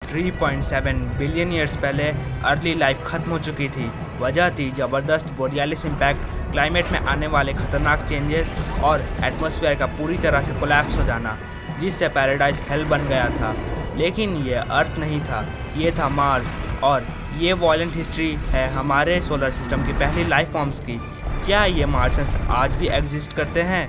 3.7 billion years पहले early life खत्म हो चुकी थी। वजह थी ज़बरदस्त बोरियालिस इम्पैक्ट, क्लाइमेट में आने वाले खतरनाक चेंजेस और एटमॉस्फेयर का पूरी तरह से कोलैप्स हो जाना, जिससे पैराडाइज हेल बन गया था। लेकिन ये अर्थ नहीं था, ये था मार्स। और ये वॉयलेंट हिस्ट्री है हमारे सोलर सिस्टम की पहली लाइफ फॉर्म्स की। क्या ये मार्सन्स आज भी एग्जिस्ट करते हैं?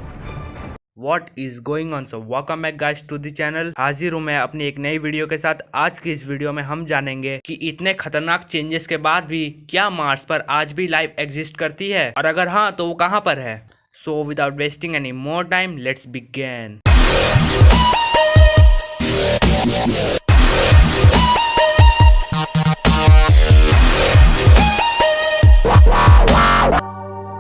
What is going on? So welcome back guys to the channel। हाजिर हूँ मैं अपनी एक नई वीडियो के साथ। आज की इस वीडियो में हम जानेंगे कि इतने खतरनाक चेंजेस के बाद भी क्या मार्स पर आज भी लाइफ एग्जिस्ट करती है, और अगर हाँ तो वो कहाँ पर है। So without wasting any more time, let's begin।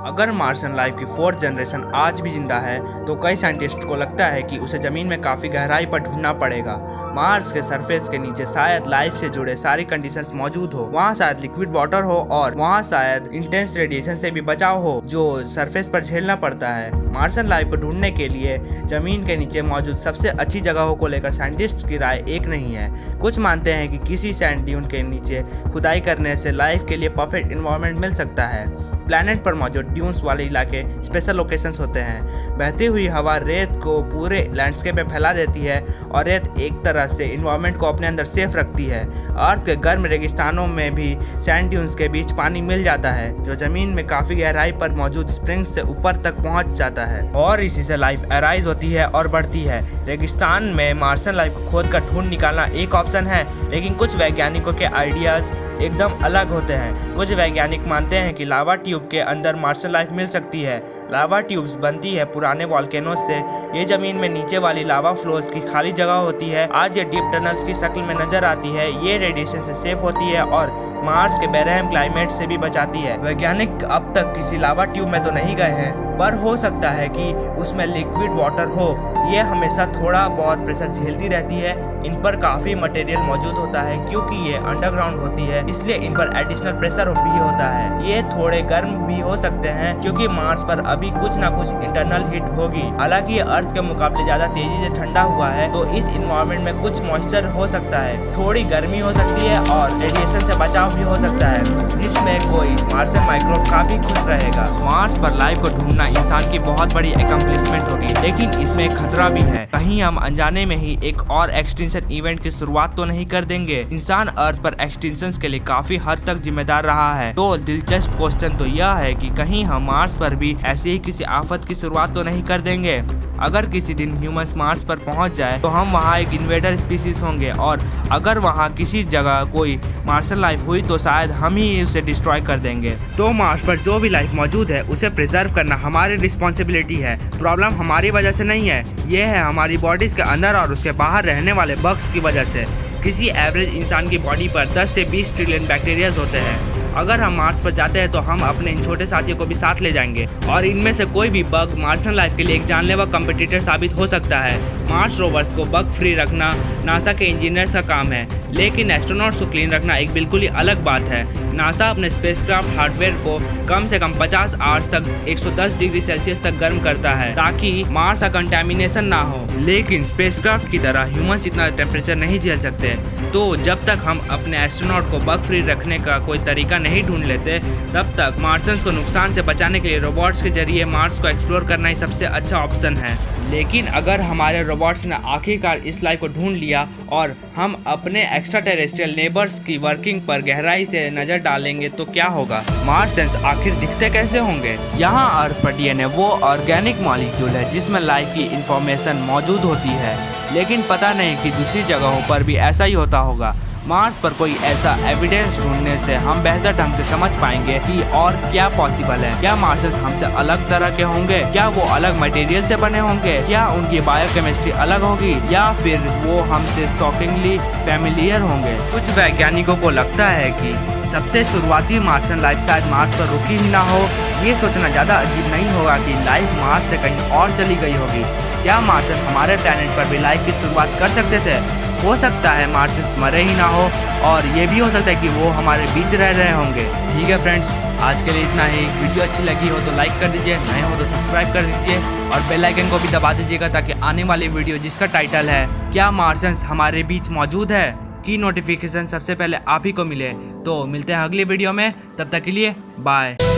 अगर मार्सन लाइफ की 4th जनरेशन आज भी जिंदा है तो कई साइंटिस्ट को लगता है कि उसे जमीन में काफ़ी गहराई पर ढूंढना पड़ेगा। मार्स के सरफेस के नीचे शायद लाइफ से जुड़े सारी कंडीशंस मौजूद हो। वहाँ शायद लिक्विड वाटर हो और वहाँ शायद इंटेंस रेडिएशन से भी बचाव हो जो सरफेस पर झेलना पड़ता है। मार्सन लाइफ को ढूंढने के लिए जमीन के नीचे मौजूद सबसे अच्छी जगहों को लेकर साइंटिस्ट की राय एक नहीं है। कुछ मानते हैं कि किसी सैंड ड्यून के नीचे खुदाई करने से लाइफ के लिए परफेक्ट एनवायरनमेंट मिल सकता है। प्लैनेट पर मौजूद ड्यून्स वाले इलाके स्पेशल लोकेशंस होते हैं। बहती हुई हवा रेत को पूरे लैंडस्केप में फैला देती है और रेत एक तरह से एनवायरनमेंट को अपने अंदर सेफ रखती है। अर्थ के गर्म रेगिस्तानों में भी सैंड ड्यून्स के बीच पानी मिल जाता है जो जमीन में काफी गहराई पर मौजूद स्प्रिंग्स से ऊपर तक पहुंच जाता है और इसी से लाइफ अराइज होती है और बढ़ती है। रेगिस्तान में मार्सन लाइफ को खोद कर ढूंढ निकालना एक ऑप्शन है, लेकिन कुछ वैज्ञानिकों के आइडियाज एकदम अलग होते हैं। कुछ वैज्ञानिक मानते हैं कि लावा ट्यूब के अंदर मार्सन लाइफ मिल सकती है। लावा ट्यूब्स बनती है पुराने वॉल्केनोज से। ये जमीन में नीचे वाली लावा फ्लोस की खाली जगह होती है। आज ये डीप टनल्स की शक्ल में नजर आती है। ये रेडिएशन से सेफ होती है और मार्स के बेरहम क्लाइमेट से भी बचाती है। वैज्ञानिक अब तक किसी लावा ट्यूब में तो नहीं गए हैं, पर हो सकता है कि उसमें लिक्विड वाटर हो। ये हमेशा थोड़ा बहुत प्रेशर झेलती रहती है। इन पर काफ़ी मटेरियल मौजूद होता है क्योंकि ये अंडरग्राउंड होती है, इसलिए इन पर एडिशनल प्रेशर भी होता है। ये थोड़े गर्म भी हो सकते हैं क्योंकि मार्स पर अभी कुछ ना कुछ इंटरनल हीट होगी। हालांकि ये अर्थ के मुकाबले ज़्यादा तेजी से ठंडा हुआ है तो इस इन्वायरमेंट में कुछ मॉइस्चर हो सकता है, थोड़ी गर्मी हो सकती है और रेडिएशन से बचाव भी हो सकता है, जिसमें कोई मार्सन माइक्रोब काफ़ी खुश रहेगा। मार्स पर लाइफ को ढूंढना इंसान की बहुत बड़ी अकम्प्लिशमेंट होगी, लेकिन इसमें खतरा भी है। कहीं हम अनजाने में ही एक और एक्सटिंक्शन इवेंट की शुरुआत तो नहीं कर देंगे। इंसान अर्थ पर एक्सटिंक्शंस के लिए काफी हद तक जिम्मेदार रहा है। तो दिलचस्प क्वेश्चन तो यह है कि कहीं हम मार्स पर भी ऐसे ही किसी आफत की शुरुआत तो नहीं कर देंगे। अगर किसी दिन ह्यूमंस मार्स पर पहुंच जाए तो हम वहां एक इन्वेडर स्पीसीज होंगे, और अगर वहां किसी जगह कोई मार्सन लाइफ हुई तो शायद हम ही उसे डिस्ट्रॉय कर देंगे। तो मार्स पर जो भी लाइफ मौजूद है उसे प्रिजर्व करना हमारी रिस्पॉन्सिबिलिटी है। प्रॉब्लम हमारी वजह से नहीं है, ये है हमारी बॉडीज के अंदर और उसके बाहर रहने वाले बग्स की वजह से। किसी एवरेज इंसान की बॉडी पर 10 से 20 ट्रिलियन बैक्टीरियाज होते हैं। अगर हम मार्स पर जाते हैं तो हम अपने इन छोटे साथियों को भी साथ ले जाएंगे, और इनमें से कोई भी बग मार्सन लाइफ के लिए एक जानलेवा कंपटीटर साबित हो सकता है। मार्स रोवर्स को बग फ्री रखना नासा के इंजीनियर्स का काम है, लेकिन एस्ट्रोनॉट्स को क्लीन रखना एक बिल्कुल ही अलग बात है। नासा अपने स्पेसक्राफ्ट हार्डवेयर को कम से कम 50 आवर्स तक 110 डिग्री सेल्सियस तक गर्म करता है ताकि मार्स का कंटेमिनेशन ना हो, लेकिन स्पेसक्राफ्ट की तरह ह्यूमंस इतना टेम्परेचर नहीं झेल सकते। तो जब तक हम अपने एस्ट्रोनॉट को बग फ्री रखने का कोई तरीका नहीं ढूंढ लेते, तब तक मार्सन्स को नुकसान से बचाने के लिए रोबोट्स के जरिए मार्स को एक्सप्लोर करना ही सबसे अच्छा ऑप्शन है। लेकिन अगर हमारे रोबोट्स ने आखिरकार इस लाइफ को ढूंढ लिया और हम अपने एक्स्ट्रा टेरेस्ट्रियल नेबर्स की वर्किंग पर गहराई से नजर डालेंगे तो क्या होगा? मार्सन्स आखिर दिखते कैसे होंगे? यहाँ अर्थ पर डीएनए वो ऑर्गेनिक मॉलिक्यूल है जिसमें लाइफ की इंफॉर्मेशन मौजूद होती है, लेकिन पता नहीं कि दूसरी जगहों पर भी ऐसा ही होता होगा। मार्स पर कोई ऐसा एविडेंस ढूंढने से हम बेहतर ढंग से समझ पाएंगे कि और क्या पॉसिबल है। क्या मार्सन्स हमसे अलग तरह के होंगे? क्या वो अलग मटेरियल से बने होंगे? क्या उनकी बायोकेमिस्ट्री अलग होगी, या फिर वो हमसे शॉकिंगली फैमिलियर होंगे? कुछ वैज्ञानिकों को लगता है कि सबसे शुरुआती मार्सन लाइफ शायद मार्स पर रुकी ही ना हो। ये सोचना ज़्यादा अजीब नहीं होगा कि लाइफ मार्स से कहीं और चली गई होगी। क्या मार्सन हमारे प्लैनेट पर भी लाइफ की शुरुआत कर सकते थे? हो सकता है मार्सन्स मरे ही ना हो, और ये भी हो सकता है कि वो हमारे बीच रह रहे होंगे। ठीक है फ्रेंड्स, आज के लिए इतना ही। वीडियो अच्छी लगी हो तो लाइक कर दीजिए, नए हो तो सब्सक्राइब कर दीजिए और बेल आइकन को भी दबा दीजिएगा ताकि आने वाली वीडियो जिसका टाइटल है क्या मार्सन्स हमारे बीच मौजूद है उसकी नोटिफिकेशन सबसे पहले आप ही को मिले। तो मिलते हैं अगली वीडियो में, तब तक के लिए बाय।